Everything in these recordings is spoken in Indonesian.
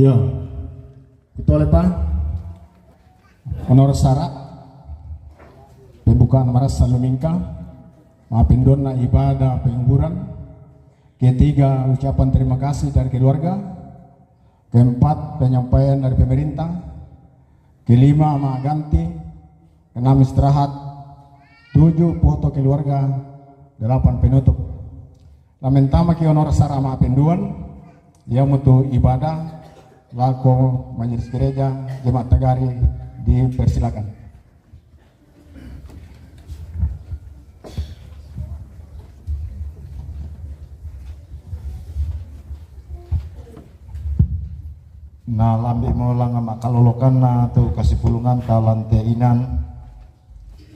Iya, itu oleh Pak honor syarat pembukaan Maras Salumingka, maafin dona ibadah penghiburan. Ketiga, ucapan terima kasih dari keluarga. Keempat, penyampaian dari pemerintah. Kelima, mak ganti. Keenam, istirahat. 7, foto keluarga. 8, penutup. Lamentama ki honor sara maafin duan yang untuk ibadah laku majelis gereja jemaat Tagari dipersilakan. Nah lambi mulang ama kalolokan na tu kasih pulungan kalan te inan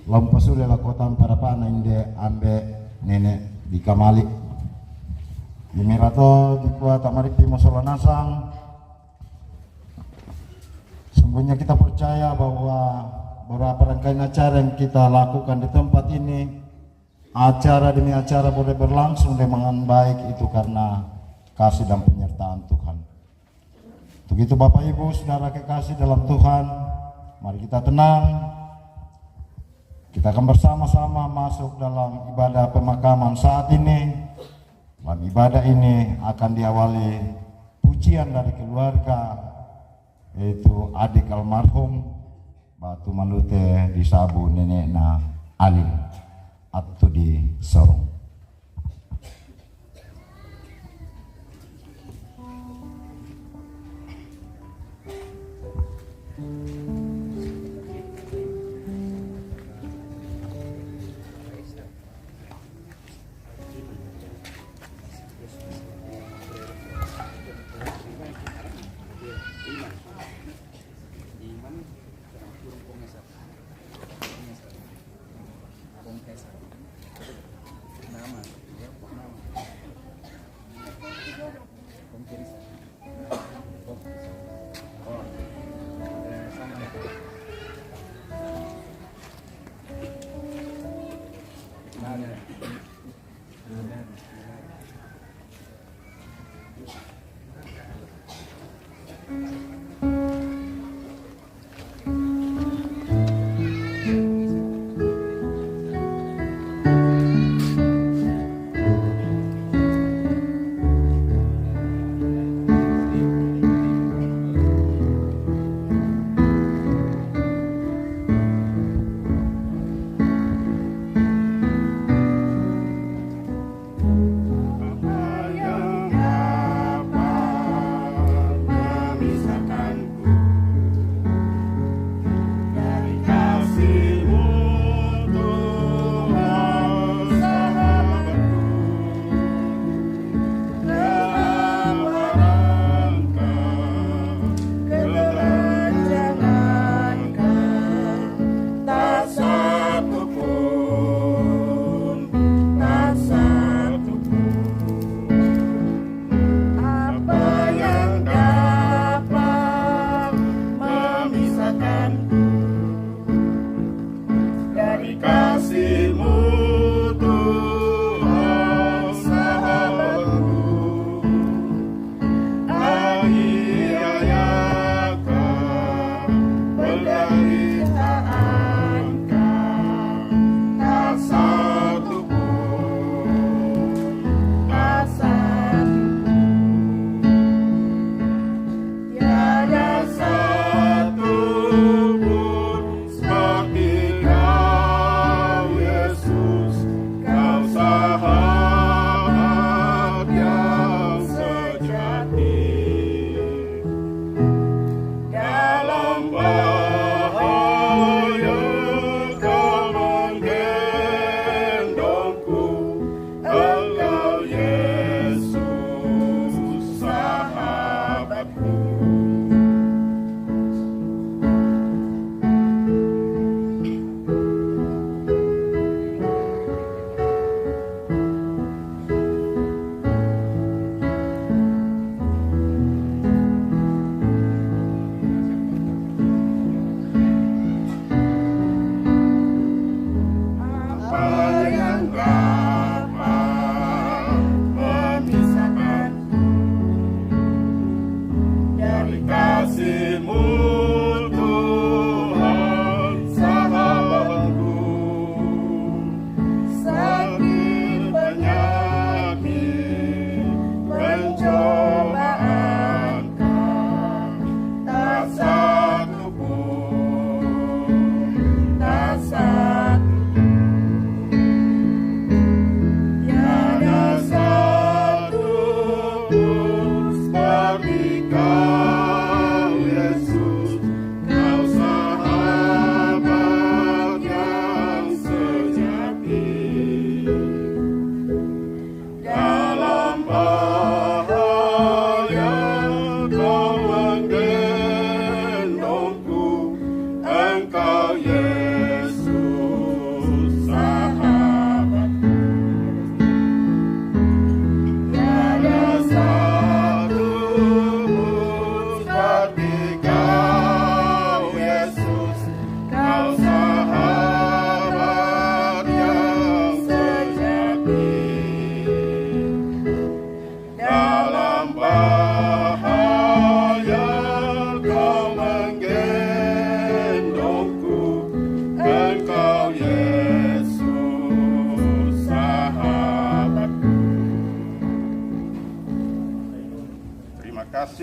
lampasule la kota para na inde ambe nenek di kamali dimirato di kuat amarik di musola nasang. Sungguhnya kita percaya bahwa beberapa rangkaian acara yang kita lakukan di tempat ini, acara demi acara boleh berlangsung dengan baik itu karena kasih dan penyertaan Tuhan. Begitu Bapak Ibu saudara kekasih dalam Tuhan, mari kita tenang. Kita akan bersama-sama masuk dalam ibadah pemakaman saat ini. Dalam ibadah ini akan diawali pujian dari keluarga, yaitu adik almarhum Batu Malute di Sabu Nenek na Ali atau di Sorong.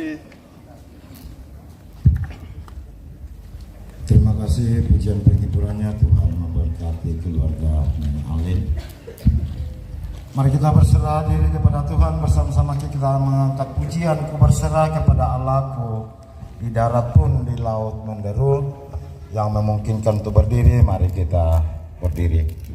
kasih. Terima kasih pujian penghiburannya. Tuhan memberkati keluarga Nenek Alin. Mari kita berserah diri kepada Tuhan, bersama-sama kita mengangkat pujian. Ku berserah kepada Allahku, di darat pun di laut menderu. Yang memungkinkan untuk berdiri, mari kita berdiri.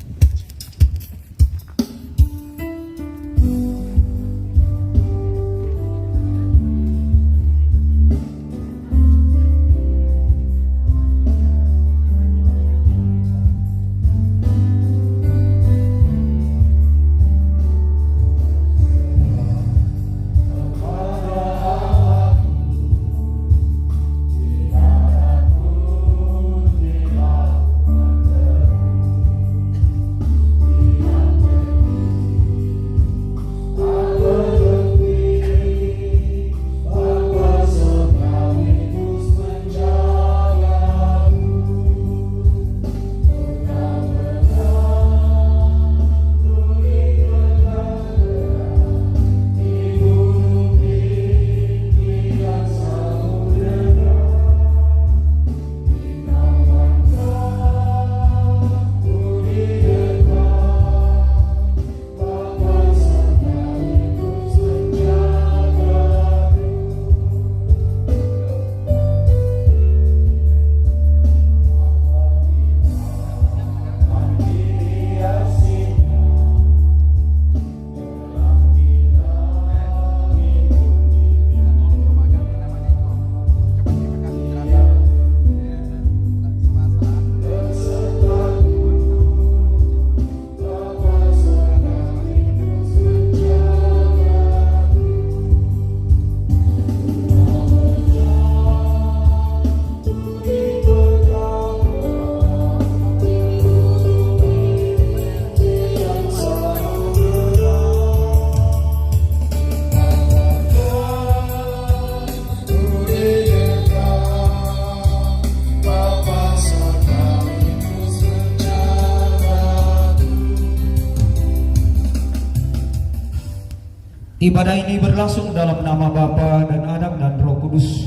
Ibadah ini berlangsung dalam nama Bapa dan Anak dan Roh Kudus.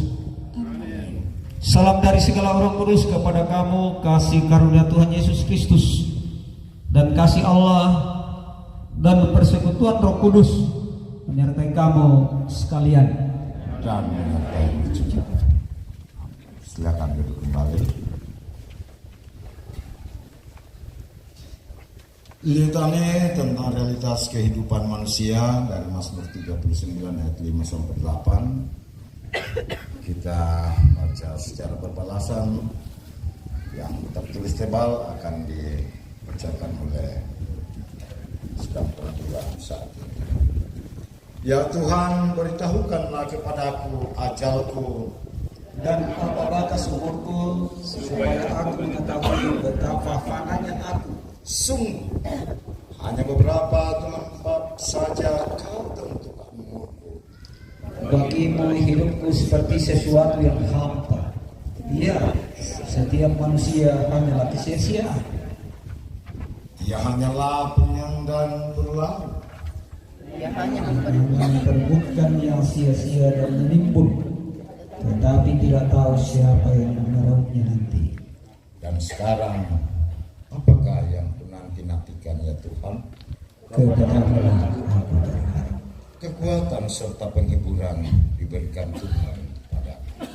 Salam dari segala orang kudus kepada kamu, kasih karunia Tuhan Yesus Kristus dan kasih Allah dan persekutuan Roh Kudus menyertai kamu sekalian. Dan menyertai juga. Silakan duduk kembali. Litani tentang realitas kehidupan manusia dari Mazmur 39 ayat 5 sampai 8. Kita baca secara berbalasan, yang tertulis tebal akan dibacakan oleh sedang perguruan saat ini. Ya Tuhan, beritahukanlah kepadaku ajalku Dan apa batas umurku supaya aku mengetahui betapa fananya aku. Sungguh hanya beberapa tempat saja kau tentukan umurku. Bagimu hidupku seperti sesuatu yang hampa. Ya, setiap manusia hanyalah kesia-siaan. Ia hanyalah penyang dan berlalu. Dia hanya Memperebutkan yang sia-sia dan menimbun, tetapi tidak tahu siapa yang memerutnya nanti. Dan sekarang apakah yang nanti-nantikan ya Tuhan? Kepadamu aku berharap. Kekuatan serta penghiburan diberikan Tuhan padaku.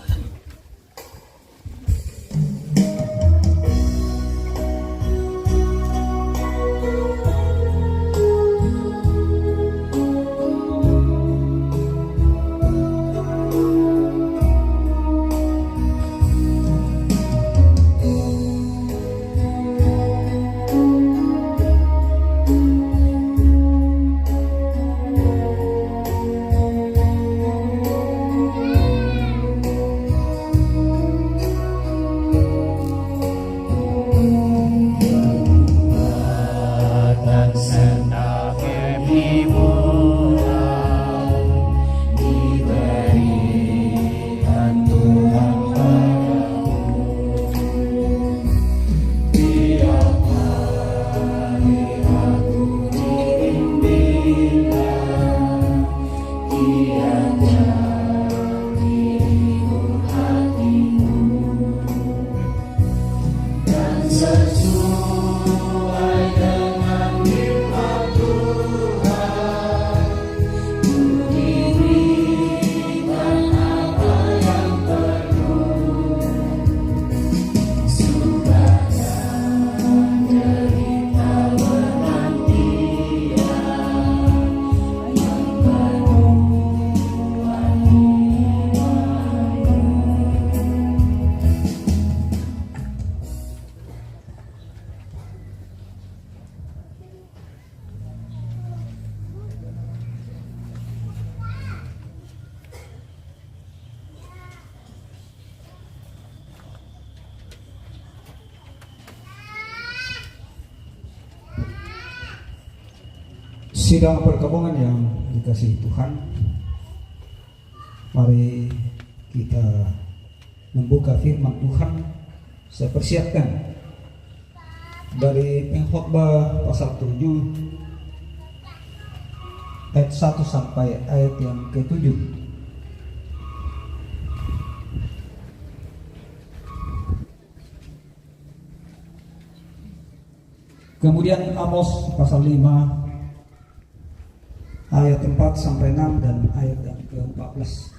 Sidang perkabungan yang dikasihi Tuhan, mari kita membuka firman Tuhan. Saya persiapkan dari Pengkhotbah pasal 7 ayat 1 sampai ayat yang ke-7. Kemudian Amos pasal 5 ayat 4 sampai 6 dan ayat yang ke-14.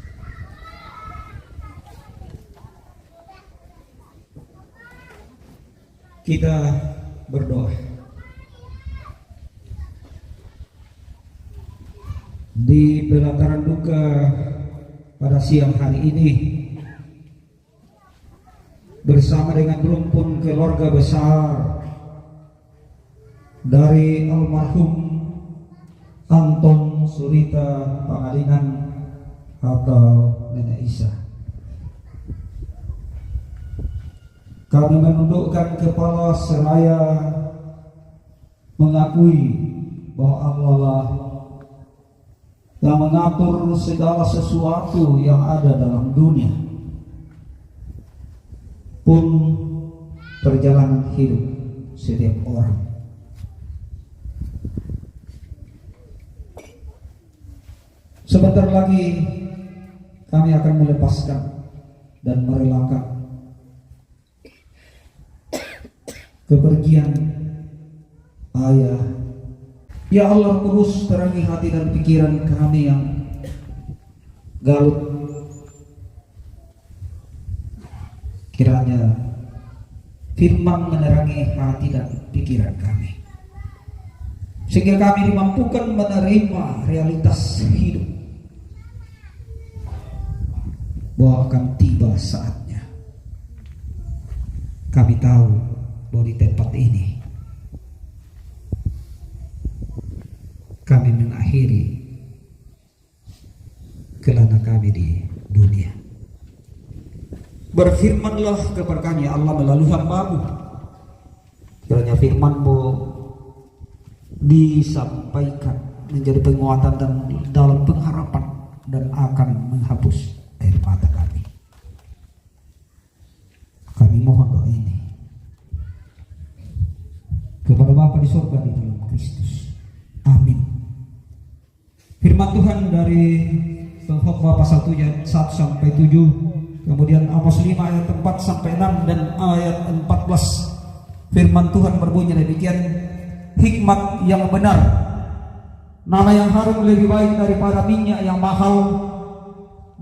Kita berdoa. Di pelataran duka pada siang hari ini, bersama dengan rumpun keluarga besar dari almarhum Anton Surita Pangalinan atau Nenek Isa, kami menundukkan kepala seraya mengakui bahwa Allah lah yang mengatur segala sesuatu yang ada dalam dunia, pun perjalanan hidup setiap orang. Sebentar lagi kami akan melepaskan dan merelakan kepergian Ayah. Ya Allah, Kudus, terangi hati dan pikiran kami yang galut. Kiranya firman menerangi hati dan pikiran kami, sehingga kami dimampukan menerima realitas hidup, bahwa akan tiba saatnya. Kami tahu bahwa di tempat ini kami mengakhiri kelana kami di dunia. Berfirmanlah kepada kami, Allah, melalui hamba-Mu. Kiranya firman-Mu disampaikan menjadi penguatan dan dalam pengharapan, dan akan menghapus air mata kami. Kami mohon doa ini kepada Bapa di surga di dalam Kristus. Amin. Firman Tuhan dari Pengkhotbah pasal 7 ayat 1 sampai 7, kemudian Amos 5 ayat 4 sampai 6 dan ayat 14. Firman Tuhan berbunyi demikian: hikmat yang benar, nama yang harum lebih baik daripada minyak yang mahal,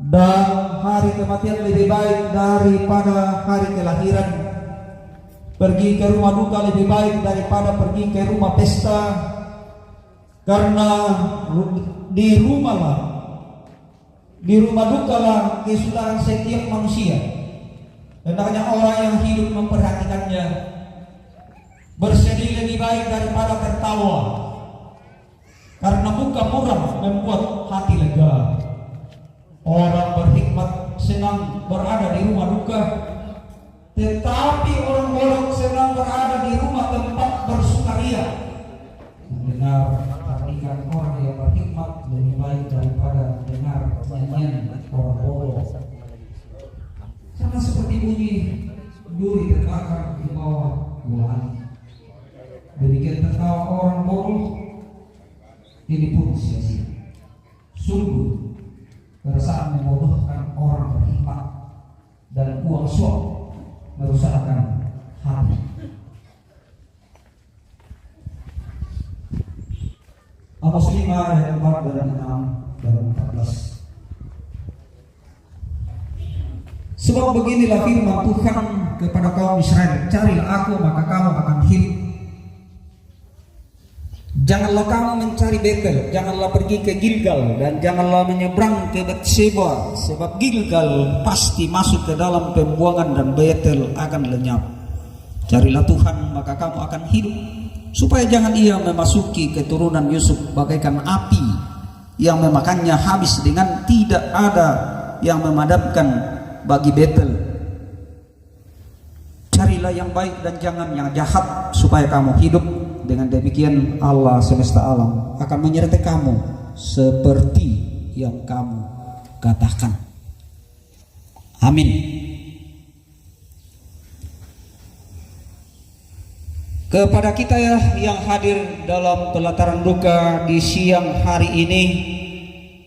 dan hari kematian lebih baik daripada hari kelahiran. Pergi ke rumah duka lebih baik daripada pergi ke rumah pesta, karena di rumah duka lah kesudahan setiap manusia. Hendaknya orang yang hidup memperhatikannya. Bersedih lebih baik daripada tertawa, karena muka muram membuat hati lega. Orang berhikmat senang berada di rumah duka, tetapi orang-orang senang berada di rumah tempat bersukaria. Mendengar tarikan orang yang berhikmat lebih baik daripada dengar nyanyian orang bodoh. Sama seperti bunyi duri terbakar di bawah buah. Demikian tertawa orang bodoh ini pun sia-sia. Sungguh perasaan membodohkan orang berhikmat, dan uang suap merusakkan hati. Amos 5 ayat 4 dan 6 dan 14. Sebab beginilah firman Tuhan kepada kaum Israel, carilah aku maka kamu akan hidup. Janganlah kamu mencari Betel, janganlah pergi ke Gilgal, dan janganlah menyeberang ke Betseba, sebab Gilgal pasti masuk ke dalam pembuangan dan Betel akan lenyap. Carilah Tuhan maka kamu akan hidup, supaya jangan ia memasuki keturunan Yusuf bagaikan api yang memakannya habis, dengan tidak ada yang memadamkan bagi Betel. Carilah yang baik dan jangan yang jahat, supaya kamu hidup. Dengan demikian Allah semesta alam akan menyertai kamu seperti yang kamu katakan. Amin. Kepada kita ya yang hadir dalam pelataran duka di siang hari ini,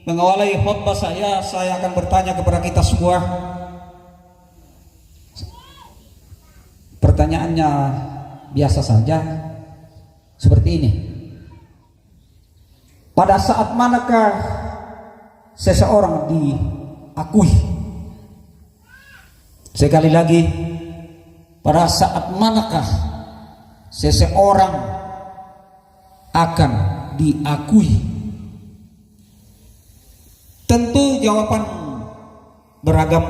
mengawali khotbah saya akan bertanya kepada kita semua. Pertanyaannya biasa saja, seperti ini. Pada saat manakah seseorang diakui? Sekali lagi, pada saat manakah seseorang akan diakui? Tentu jawaban beragam.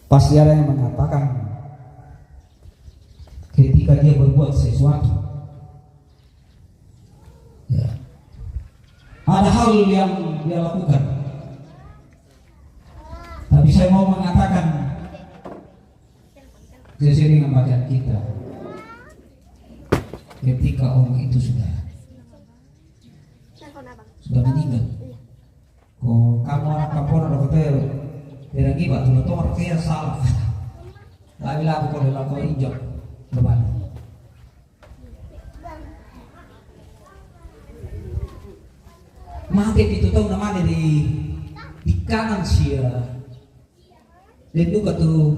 Pasti ada yang mengatakan ketika dia berbuat sesuatu, ya, ada hal yang dia lakukan. Tapi saya mau mengatakan sesuai dengan bacaan kita, ketika orang itu sudah meninggal, kamu anak kampung ada hotel tidak gibat tuh tomat kaya salah, lagi laku kalau laku injak berbalik. Mati itu tahu namanya di kanan sia, dan juga tuh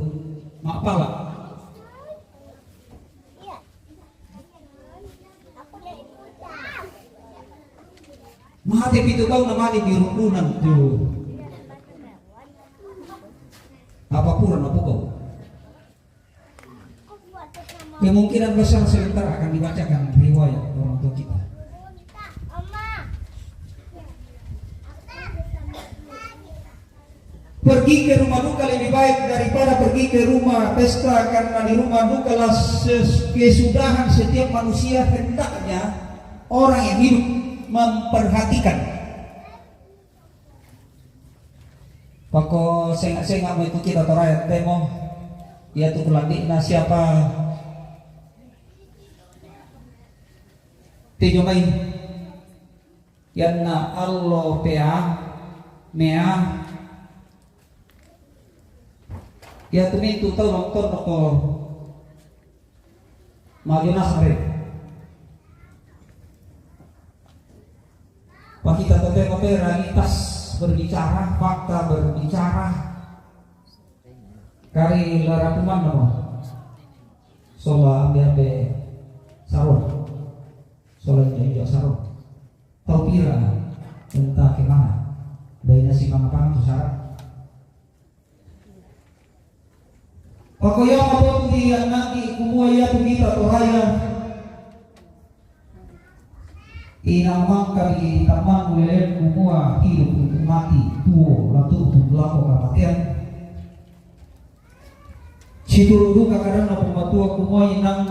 mak pala. Mati itu tahu namanya di rundunan tuh. Apa pura apa kau? Kemungkinan besar sebentar akan dibacakan riwayat orang tua kita. Pergi ke rumah duka lebih baik daripada pergi ke rumah pesta, karena di rumah duka lah kesudahan setiap manusia. Hendaknya orang yang hidup memperhatikan. Pokok saya nggak mau ikut kita rakyat demo, dia tuh kelandikna siapa? Tijomai, yanna Allah pea mea, ya tuh itu tahu nonton noko maju nasare. Pak kita tahu realitas berbicara, fakta berbicara. Kari larapuman nama sola ambil sarung, sola jauh sarung. Tahu pira entah kemana, bayarnya si mangapang tu syarat. Pokoknya apa dia nanti kumuaya tu kita toraya. Inamang kali taman mulai kumua hidup untuk mati tuo lalu untuk belakang kematian. Situ duka karena pembatua kumua inang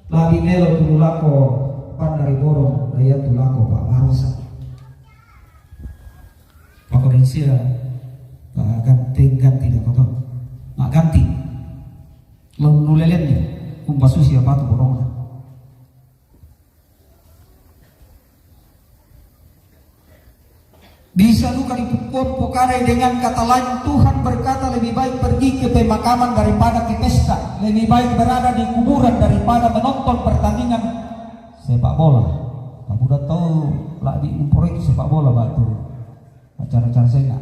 lagi melo tulako pandari borong daya tulako pak marusa. Pak Kodensia pak ganti tidak kotor, mak ganti. Lalu nulelennya kumpas susi apa tu borong. Bisa luka dipukari dengan kata lain, Tuhan berkata lebih baik pergi ke pemakaman daripada ke pesta, lebih baik berada di kuburan daripada menonton pertandingan sepak bola. Kamu udah tahu lagi impor itu sepak bola batu acara-acara saya.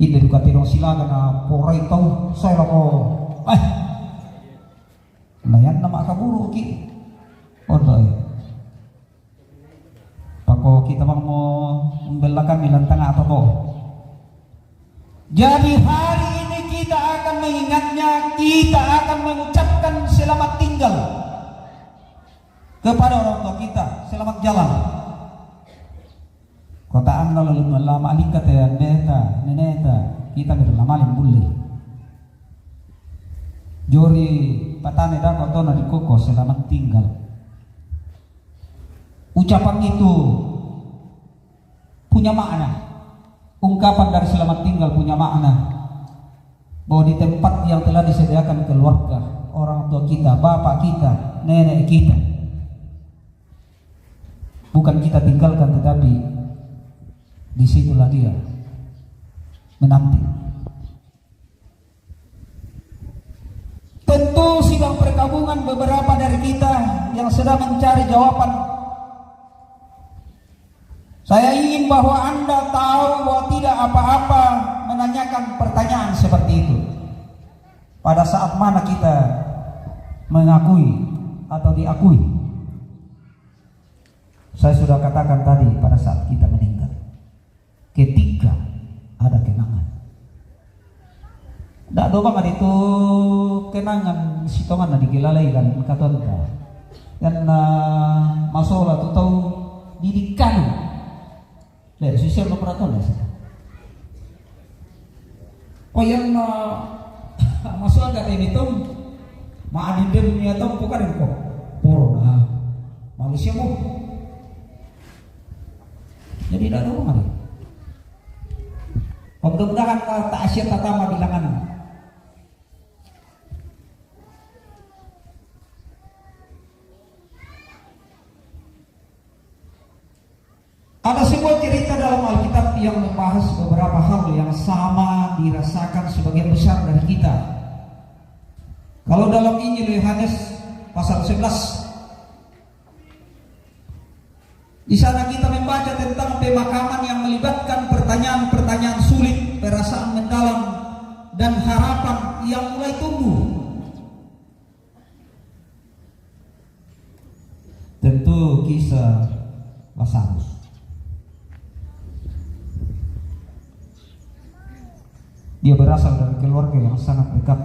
Ini duka tidong silakan porai tahu saya lo layan nama kaburu ki. Oh kita mau membelakang di tengah atau toh. Jadi hari ini kita akan mengingatnya, kita akan mengucapkan selamat tinggal kepada orang tua kita, selamat jalan. Kota anda lalu lama alikat ya beta, neneta, kita berlamalin boleh. Jori patane dah kota na di koko selamat tinggal. Ucapan itu punya makna. Ungkapan dari selamat tinggal punya makna bahwa di tempat yang telah disediakan keluarga, orang tua kita, bapak kita, nenek kita, bukan kita tinggalkan, tetapi disitulah dia menanti. Tentu sidang perkabungan beberapa dari kita yang sedang mencari jawaban. Saya ingin bahwa Anda tahu bahwa tidak apa-apa menanyakan pertanyaan seperti itu. Pada saat mana kita mengakui atau diakui? Saya sudah katakan tadi, pada saat kita meninggal, ketika ada kenangan. Tidak doang ada itu kenangan sitongan digelalai kan kata dan masalah tu tahu didikan. Lihat sosial operator lah. Oh yang masuk agak ini tuh maadin dunia tuh bukan kok corona Malaysia mau jadi tidak tahu hari. Mudah-mudahan tak asyik tatama bilangan. Ada sebuah cerita dalam Alkitab yang membahas beberapa hal yang sama dirasakan sebagian besar dari kita. Kalau dalam Injil Yohanes pasal 11, di sana kita membaca tentang pemakaman yang melibatkan pertanyaan-pertanyaan sulit, perasaan mendalam, dan harapan yang mulai tumbuh. Tentu kisah Lazarus. Dia berasal dari keluarga yang sangat dekat.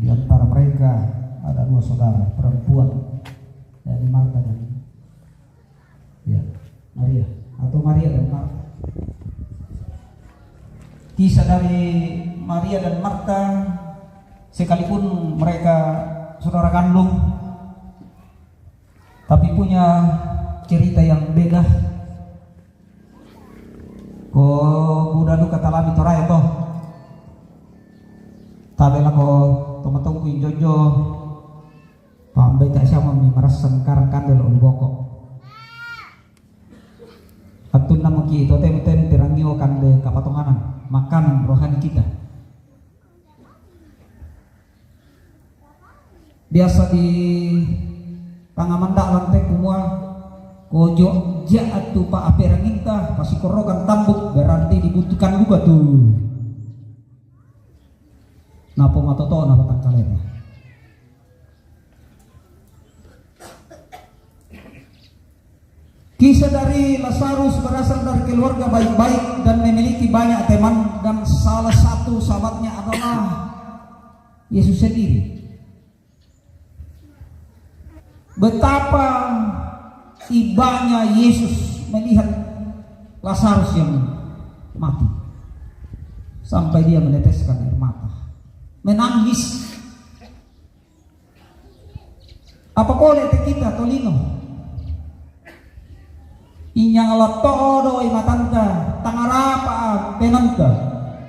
Di antara mereka ada dua saudara perempuan, dari Marta dan Maria, atau Maria dan Marta. Kisah dari Maria dan Marta, sekalipun mereka saudara kandung, tapi punya cerita yang beda. Budak kata lami torai toh. Tabela ko tomatong ko jojo pambay tak siya mi marasan karang kandel o boko atun na mo ki to tem tirangyo kande kapatonganan makan rohani kita. Biasa di pangamanda lantai kumua kojo jaat tu pa aperanginta pasikorogan tambuk berarti dibutuhkan juga tuh. Napa matoto napa tangkalena. Kisah dari Lazarus berasal dari keluarga baik-baik dan memiliki banyak teman, dan salah satu sahabatnya adalah Yesus sendiri. Betapa ibanya Yesus melihat Lazarus yang mati sampai dia meneteskan air mata, menangis. Apa boleh kita tolino inyang latodo imatanta tangarapa penanta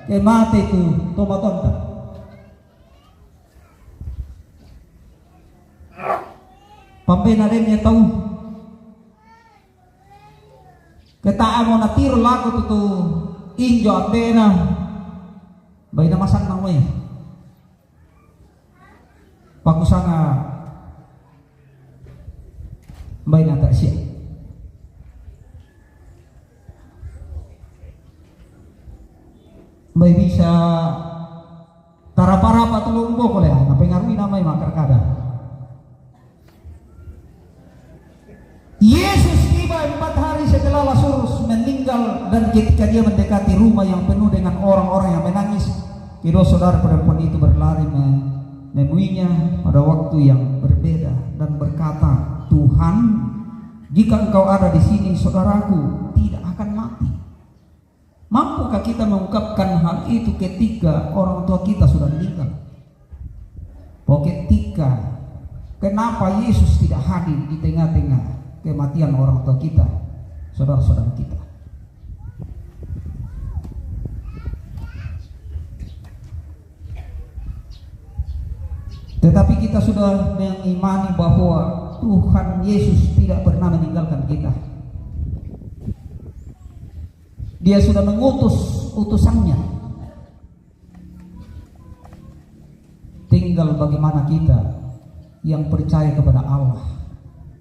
ke mate tu tomatonta pampena remnya tahu ketaan mo natiro lago tu injo apena bay na masan nang way pagusanga bay na ta siya. May bisa tarapa-rapa tulong mo ko leha napengaruhi na may makarkada. Yesus tiba 4 hari setelah meninggal dan ketika dia mendekati rumah yang penuh dengan orang-orang yang menangis, kedua saudara perempuan itu berlari menemuinya pada waktu yang berbeda dan berkata, Tuhan, jika engkau ada di sini, saudaraku tidak akan mati. Mampukah kita mengungkapkan hal itu ketika orang tua kita sudah meninggal? Ketika kenapa Yesus tidak hadir di tengah-tengah kematian orang tua kita, saudara-saudara kita? Tetapi kita sudah mengimani bahwa Tuhan Yesus tidak pernah meninggalkan kita. Dia sudah mengutus utusannya. Tinggal bagaimana kita yang percaya kepada Allah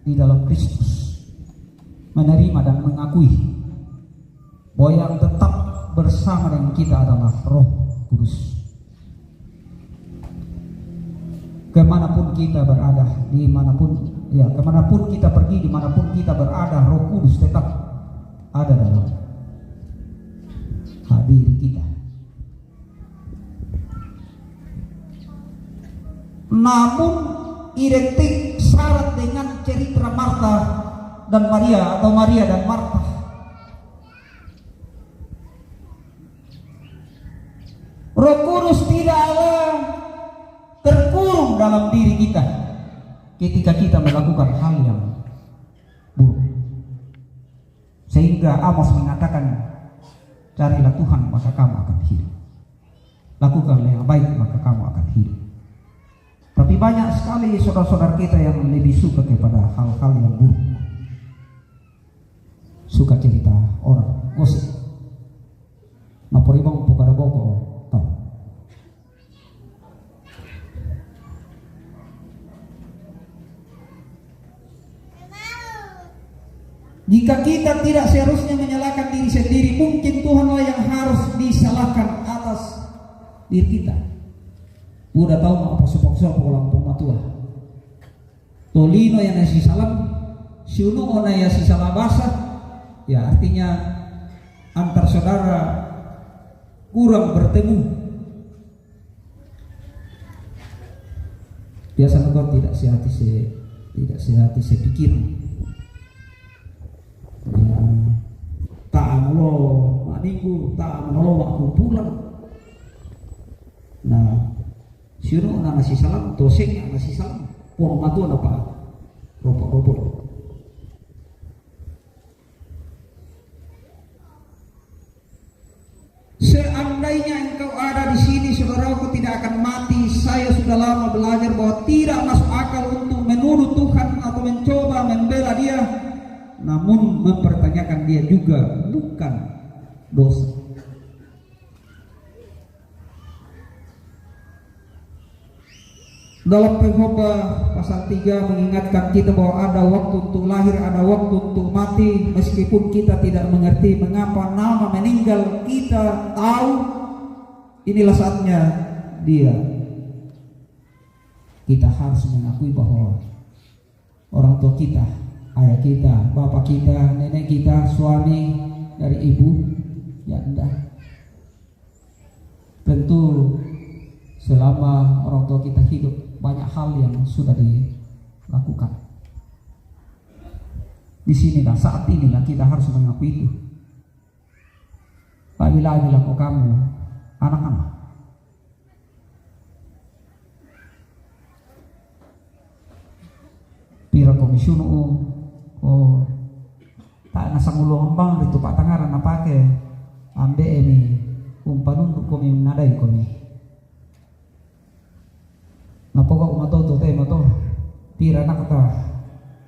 di dalam Kristus menerima dan mengakui bahwa yang tetap bersama dengan kita adalah Roh Kudus. Kemanapun kita berada, kemanapun kita pergi, dimanapun kita berada, Roh Kudus tetap ada dalam diri kita. Namun identik syarat dengan cerita Marta dan Maria atau Maria dan Marta. Roh Kudus tidak ada terkurung dalam diri kita ketika kita melakukan hal yang buruk. Sehingga Amos mengatakan, carilah Tuhan maka kamu akan hidup. Lakukanlah yang baik maka kamu akan hidup. Tapi banyak sekali saudara-saudara kita yang lebih suka kepada hal-hal yang buruk. Suka cerita orang, gosip. Naporibang pukada boko, tahu. Jika kita tidak seharusnya menyalahkan diri sendiri, mungkin Tuhanlah yang harus disalahkan atas diri kita. Udah tahu mau apa sepokso pulang pematua. Tolino yang nasi salam, siunu ona yang si salah basah, ya artinya antar saudara kurang bertemu. Biasa kau tidak sehati sepikir. Ya, tak menolong minggu, tak menolong waktu pulang. Nah, siapa nak nasi salam, toseng nasi salam, puang matu apa? Ropok. Seandainya engkau ada di sini, saudaraku tidak akan mati. Saya sudah lama belajar bahwa tidak masuk akal untuk menuduh Tuhan atau mencoba membela Dia. Namun mempertanyakan Dia juga bukan dosa. Dalam Pengkhotbah pasal 3 mengingatkan kita bahwa ada waktu untuk lahir, ada waktu untuk mati. Meskipun kita tidak mengerti mengapa nama meninggal, kita tahu inilah saatnya Dia. Kita harus mengakui bahwa orang tua kita, ayah kita, bapak kita, nenek kita, suami dari ibu, ya enggak. Tentu selama orang tua kita hidup, banyak hal yang sudah dilakukan. Di sinilah, saat inilah kita harus mengakui itu. Bila kok kamu anak-anak, pira komisiono tak nasang ulong bang itu pak tangaran apa ke ambe ini umpan untuk kami menadai kami. Napokok umato to mato pira nak kata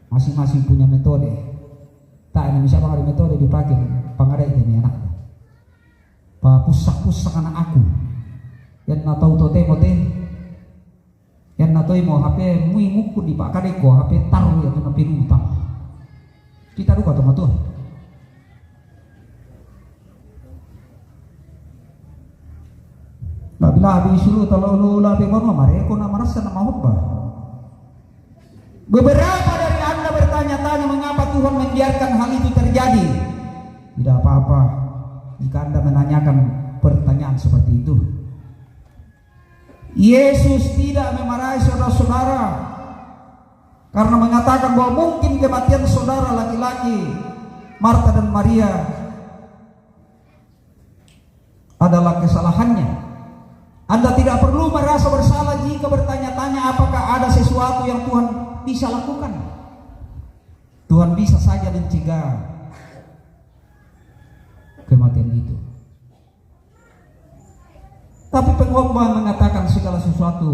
masing-masing punya metode. Tak ada bisa pakai metode dipakai pangadai ini anak. Pa pusak anak aku. Yan natau to mote. Yan natoi mo HP mui muku di pak kadeko HP taruh ya tu napi utang. Kita duka to mato. Bila habis dulu kalau labi kono mare ko na marasa na mahutba. Beberapa dari Anda bertanya-tanya mengapa Tuhan membiarkan hal itu terjadi. Tidak apa-apa jika Anda menanyakan pertanyaan seperti itu. Yesus tidak memarahi saudara-saudara karena mengatakan bahwa mungkin kematian saudara laki-laki Marta dan Maria adalah kesalahannya. Anda tidak perlu merasa bersalah jika bertanya-tanya apakah ada sesuatu yang Tuhan bisa lakukan. Tuhan bisa saja mencegah kematian itu. Tapi pengkhotbah mengatakan segala sesuatu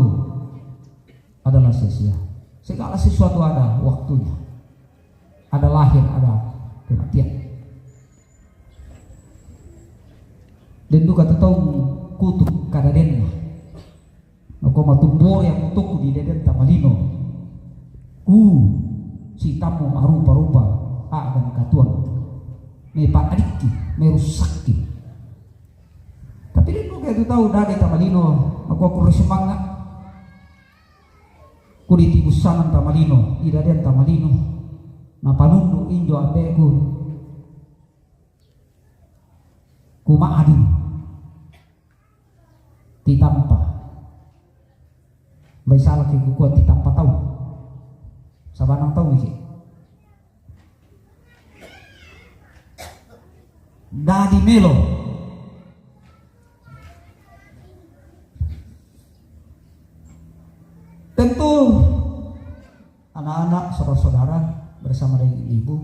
adalah sia-sia. Segala sesuatu ada waktunya. Ada lahir, ada kematian. Dan juga tetong kutuk kadadennya. Ako matumbor yang untuk di deden tamalino. Si tamu marupa-rupa agan katuan. May paadiki, may rusaki. Tapi din mo kayo tahu dade tamalino, magkukurusimanga. Kuritibusan ng tamalino, idade ang tamalino. Napanundo injo abeku. Kumaadin. Titampa. May salah kay kukuha titampa tao. Sabanang tao iki. Dadi Melo. Tentu anak-anak, saudara-saudara bersama dengan ibu,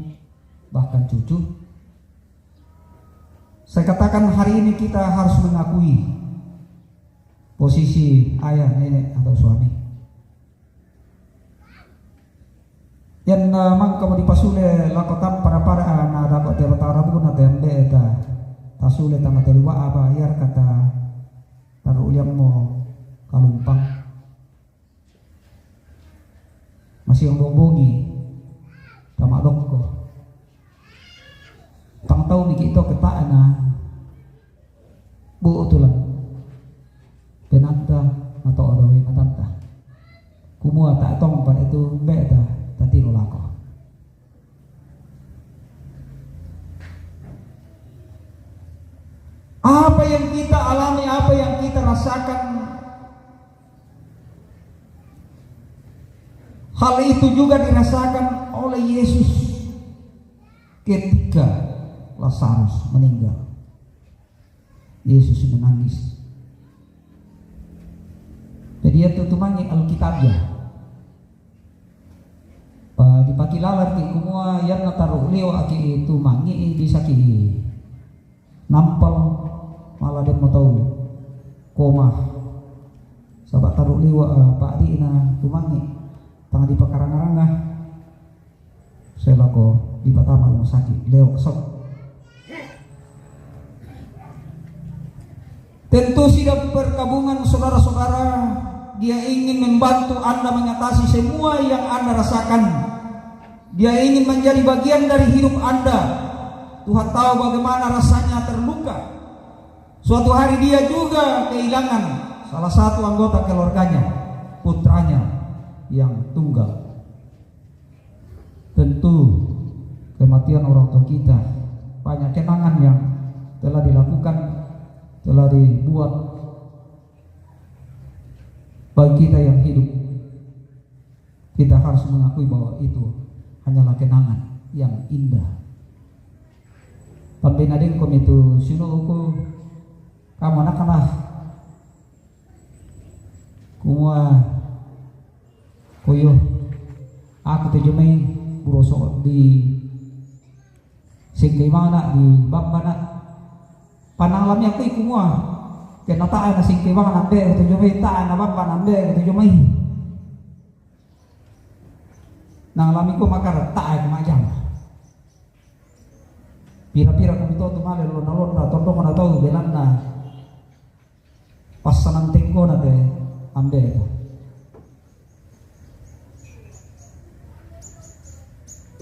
bahkan cucu. Saya katakan hari ini kita harus mengakui posisi ayah, nenek atau suami. Yan mang kamu dipasule lakotan para na dapat terutara pun na tembe eta tasule tama terwa apa yar kata taru uliam mo kalumpang masih yang bobogi tama ko tang tahu ni kita ketaan na buo tulang penanta atau adawi matanta kumua tak tong pada itu beta tatiro lako. Apa yang kita alami, apa yang kita rasakan, hal itu juga dirasakan oleh Yesus ketika Lazarus meninggal. Yesus menangis. Jadi itu tumangi Alkitabnya. Di pakilalar ki kumua yan nataruh liwa aki itu mangi bisa ki nampal malah dia mau tahu koma sabat taruh liwa pak di na tumangi tang di pakarangarangah saya lako di Batama rumah sakit leo sok. Tentu sudah perkabungan saudara-saudara, dia ingin membantu Anda mengatasi semua yang Anda rasakan. Dia ingin menjadi bagian dari hidup Anda. Tuhan tahu bagaimana rasanya terluka. Suatu hari dia juga kehilangan salah satu anggota keluarganya, putranya yang tunggal. Tentu kematian orang tua kita banyak kenangan yang telah dilakukan, telah dibuat bagi kita yang hidup. Kita harus mengakui bahwa itu hanyalah kenangan yang indah. Tapi nading kom itu sino ko kamu anak-anak kumua koyo aku tujuh Mei buroso di singkay mana di bambana panalamnya ko kumua kena taan na singkay mga nambe tujuh Mei taan na bamba nambe tujuh Mei nang lami ko makarata kumajang pira-pira kami to tumale lona-lona tondo ko na to belan na pas sananteng ko na te ambe ito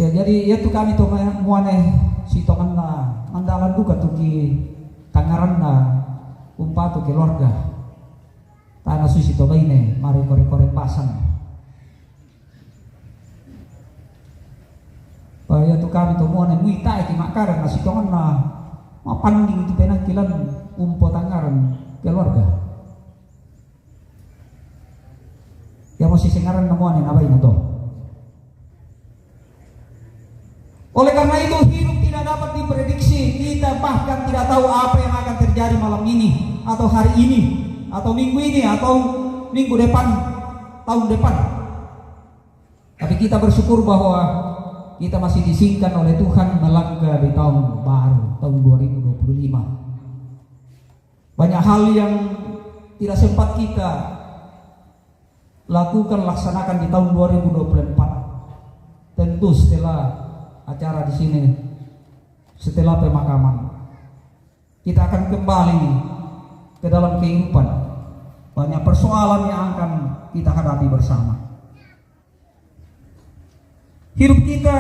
ya jadi itu kami to muane sitongan na mandalan duka to ki tangaran na umpa to keluarga tanah susi to baine mari kore-kore pasan Paya tu kami temuan yang muita iki makaran nasi tongan na mapanding itu penangkilan umpo tangaran keluarga. Yang masih sengaran nemuan yang apa ini toh. Oleh karena itu hidup tidak dapat diprediksi. Kita bahkan tidak tahu apa yang akan terjadi malam ini, atau hari ini, atau minggu ini, atau minggu depan, tahun depan. Tapi kita bersyukur bahwa kita masih disingkan oleh Tuhan melangkah di tahun baru, tahun 2025. Banyak hal yang tidak sempat kita lakukan, laksanakan di tahun 2024. Tentu setelah acara di sini, setelah pemakaman, kita akan kembali ke dalam kehidupan. Banyak persoalan yang akan kita hadapi bersama. Hidup kita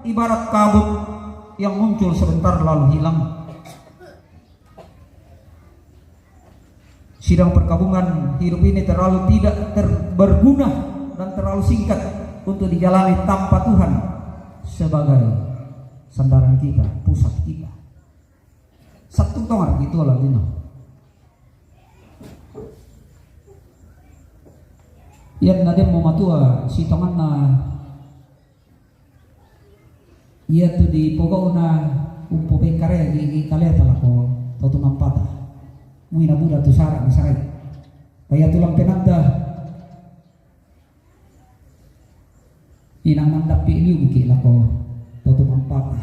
ibarat kabut yang muncul sebentar lalu hilang. Sidang perkabungan hidup ini terlalu tidak berguna dan terlalu singkat untuk dijalani tanpa Tuhan sebagai sandaran kita, pusat kita. Satu tongan gitu lah Lino. Yan nadem mo matua si tongan na iya tu di pokok na umpo pengkare di kaleta lah ko toto mampata. Muina buda tu sarak ni sarai. Kaya tulang penanda inang mandap piiliw biki lako toto mampata.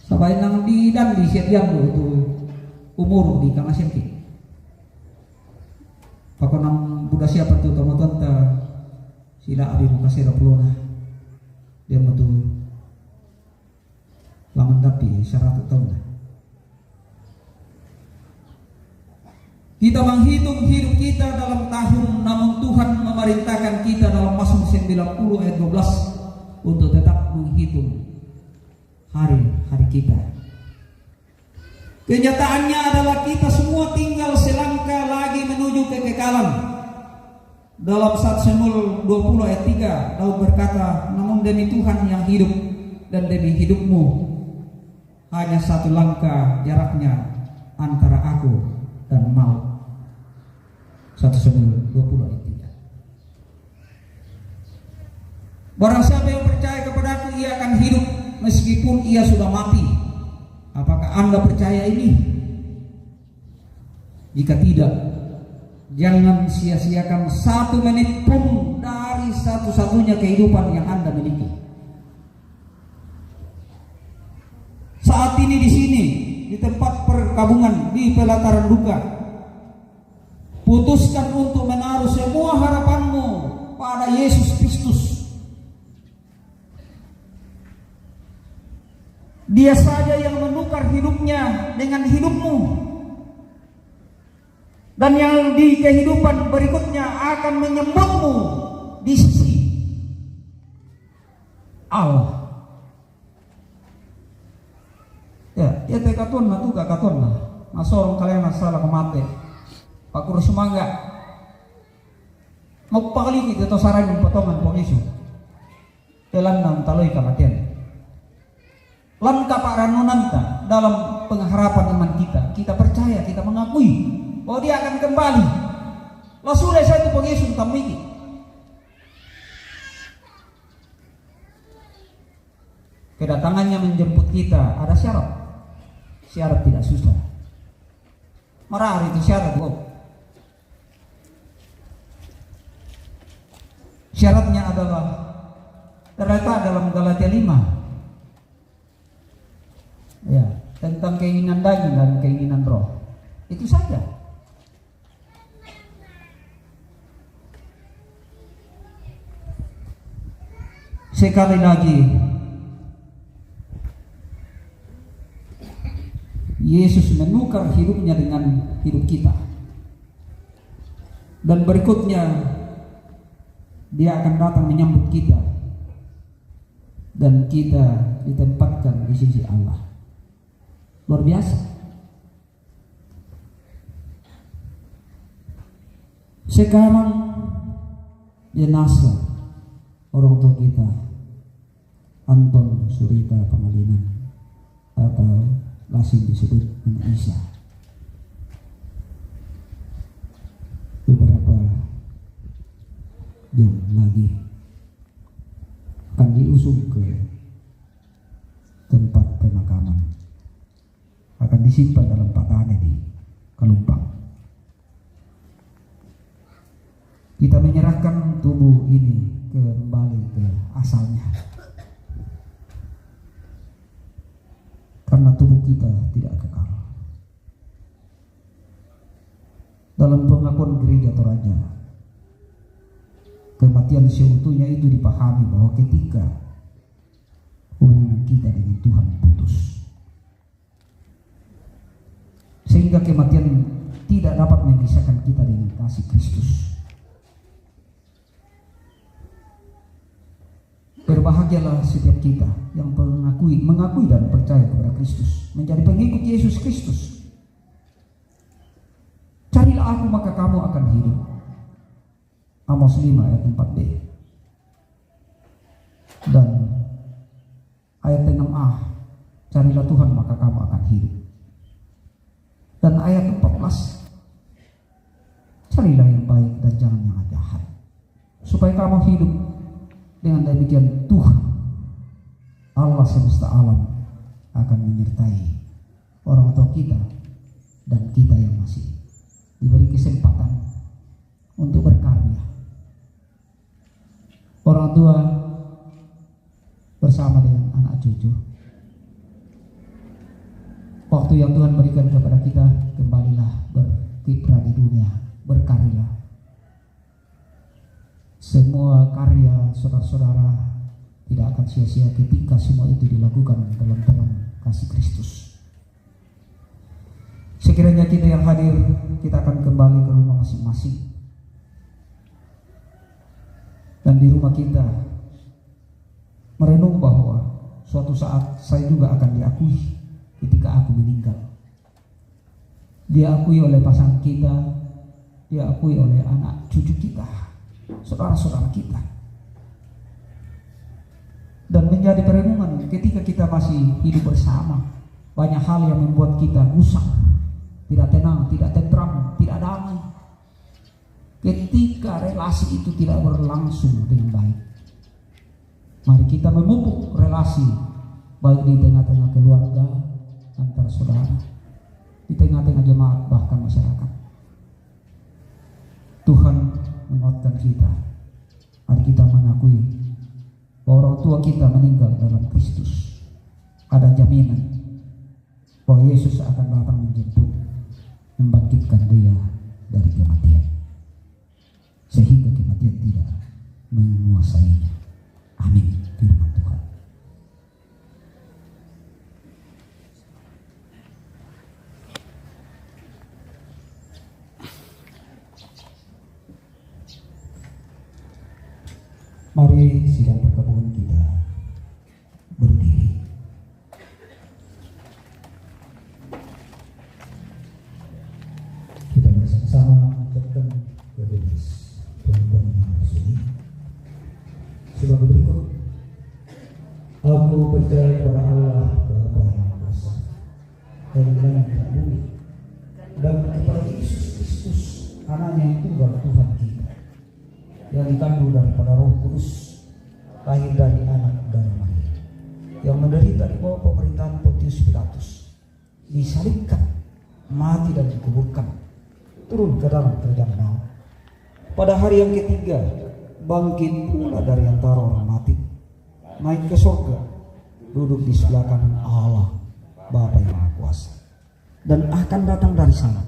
Sabay nang di dan di siat yang lo tu umur di kangasyan ki. Pako nang buda siapa tu tomatonta sila abi mo kasira pulona. Dia mo tu laman dapi 100 tahun na. Kita menghitung hidup kita dalam tahun, namun Tuhan memerintahkan kita dalam Mazmur 90 ayat 12 untuk tetap menghitung hari-hari kita. Kenyataannya adalah kita semua tinggal selangkah lagi menuju kekekalan. Dalam 1 Samuel 20 ayat 3, Daud berkata, namun demi Tuhan yang hidup dan demi hidupmu, hanya satu langkah jaraknya antara aku dan maut. 1 Samuel 20 ayat 3. Barang siapa yang percaya kepadaku, ia akan hidup meskipun ia sudah mati. Apakah Anda percaya ini? Jika tidak, jangan sia-siakan 1 menit pun dari satu-satunya kehidupan yang Anda miliki. Saat ini di sini, di tempat perkabungan, di pelataran duka, putuskan untuk menaruh semua harapanmu pada Yesus Kristus. Dia saja yang menukar hidupnya dengan hidupmu, dan yang di kehidupan berikutnya akan menyembahmu di sisi Allah. Ya katon na tuga katon na. Masorong kalian masalah kemate. Pakur semangga. Magpakali kita saran yung potongan po Yesu. Kailan nang taloy kamatian. Lan kaparanunanta dalam pengharapan iman kita. Kita percaya, kita mengakui bahwa dia akan kembali. Lasulay sa ito po Yesu tamiki. Kedatangannya menjemput kita ada syarat. Syarat tidak susah. Marah itu syarat kok. Syaratnya adalah terletak dalam Galatia 5. Ya, tentang keinginan daging dan keinginan roh. Itu saja. Sekali lagi, Yesus menukar hidupnya dengan hidup kita. Dan berikutnya dia akan datang menyambut kita, dan kita ditempatkan di sisi Allah. Luar biasa. Sekarang jenazah orang tua kita Anton Surita Pangalinan atau lazim disebut Nana Isa. Beberapa jam lagi akan diusung ke tempat pemakaman, akan disimpan dalam patane di Kalumpang. Kita menyerahkan tubuh ini kembali ke asalnya, karena tubuh kita tidak kekal. Dalam pengakuan gereja Toraja, kematian seutuhnya itu dipahami bahwa ketika hubungan kita dengan Tuhan putus, sehingga kematian tidak dapat memisahkan kita dengan kasih Kristus. Berbahagialah setiap kita yang mengakui dan percaya kepada Kristus, menjadi pengikut Yesus Kristus. Carilah aku maka kamu akan hidup. Amos 5 ayat 4b. Dan ayat 6a, carilah Tuhan maka kamu akan hidup. Dan ayat 14, carilah yang baik dan jangan yang jahat, supaya kamu hidup. Dengan demikian Tuhan Allah semesta alam akan menyertai orang tua kita dan kita yang masih diberi kesempatan untuk berkarya. Orang tua bersama dengan anak cucu. Waktu yang Tuhan berikan kepada kita, kembalilah berkiprah di dunia, berkarya. Semua karya saudara-saudara tidak akan sia-sia ketika semua itu dilakukan dalam terang kasih Kristus. Sekiranya kita yang hadir, kita akan kembali ke rumah masing-masing. Dan di rumah kita merenung bahwa suatu saat saya juga akan diakui ketika aku meninggal. Diakui oleh pasangan kita, diakui oleh anak cucu kita, saudara-saudara kita. Dan menjadi perenungan ketika kita masih hidup bersama, banyak hal yang membuat kita gusar, tidak tenang, tidak tentram, tidak damai. Ketika relasi itu tidak berlangsung dengan baik, mari kita memupuk relasi baik di tengah-tengah keluarga, antara saudara, di tengah-tengah jemaat, bahkan masyarakat. Tuhan menguatkan kita. Mari kita mengakui bahwa orang tua kita meninggal dalam Kristus. Ada jaminan bahwa Yesus akan datang menjemput, membangkitkan dia dari kematian, sehingga kematian tidak menguasainya. Amin. Firman Tuhan. Mari sidang perkabungan kita berdiri. Kita bersama-sama mengucapkan kebenaran perempuan yang bersuni. Sebagai berikut: aku percaya kepada Allah Bapa yang Kuasa, dan langit dan bumi, dan kepada Yesus Kristus, Anaknya yang tunggal Tuhan kita, yang dikandung daripada Roh Kudus, lahir dari anak dari Maria, yang menderita di bawah pemerintahan Pontius Pilatus, disalibkan, mati dan dikuburkan, turun ke dalam kerajaan maut. Pada hari yang ketiga, bangkit pula dari antara orang mati, naik ke surga, duduk di sebelah kanan Allah Bapa yang Maha Kuasa, dan akan datang dari sana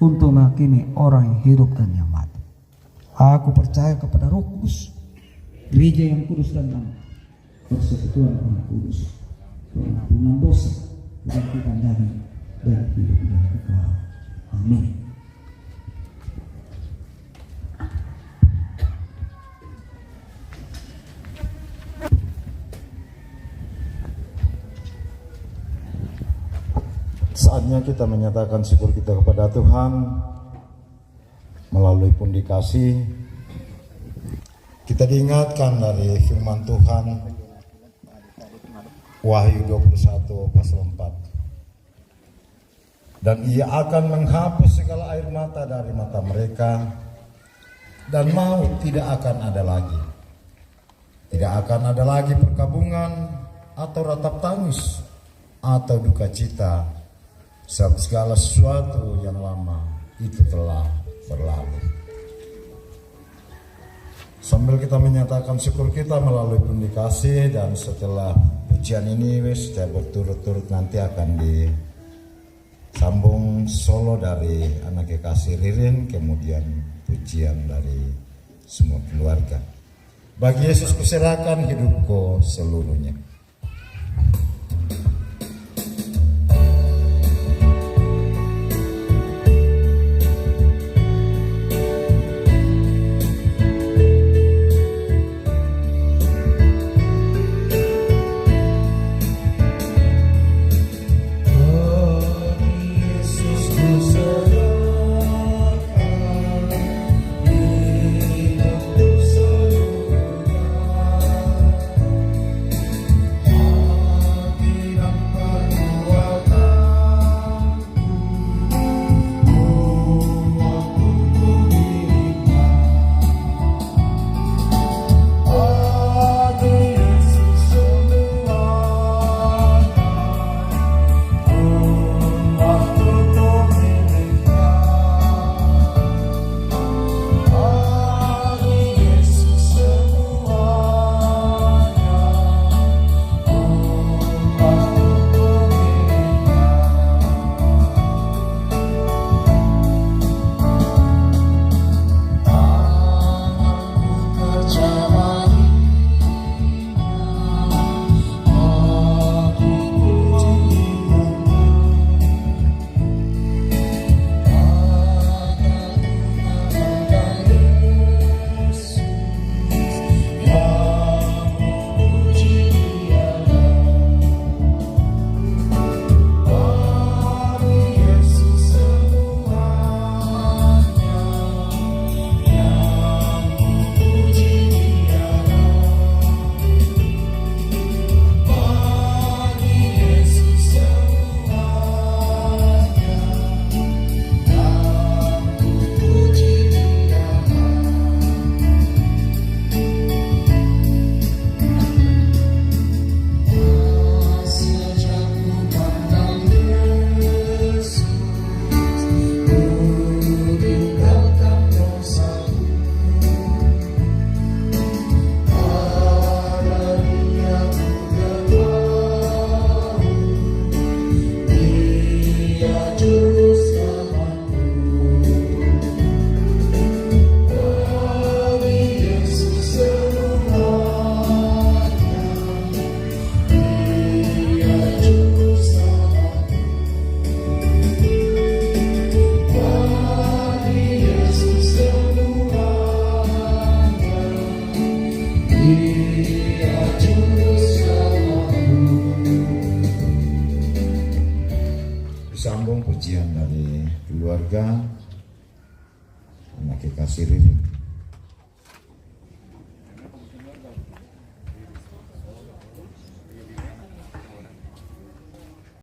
untuk menghakimi orang yang hidup dan yang mati. Aku percaya kepada Roh Kudus, gereja yang kudus dan damai, persekutuan orang kudus, pengampunan dosa, kebangkitan dari dan hidup yang kekal. Amin. Saatnya kita menyatakan syukur kita kepada Tuhan melalui pundi kasih. Kita diingatkan dari firman Tuhan Wahyu 21 pasal 4. Dan ia akan menghapus segala air mata dari mata mereka, dan maut tidak akan ada lagi. Tidak akan ada lagi perkabungan atau ratap tangis atau duka cita, sebab segala sesuatu yang lama itu telah berlalu. Sambil kita menyatakan syukur kita melalui publikasi, dan setelah pujian ini secara berturut-turut nanti akan disambung solo dari anak kekasih Ririn, kemudian pujian dari semua keluarga. Bagi Yesus kuserahkan hidupku seluruhnya. Disambung pujian dari keluarga anak kekasih Ririn.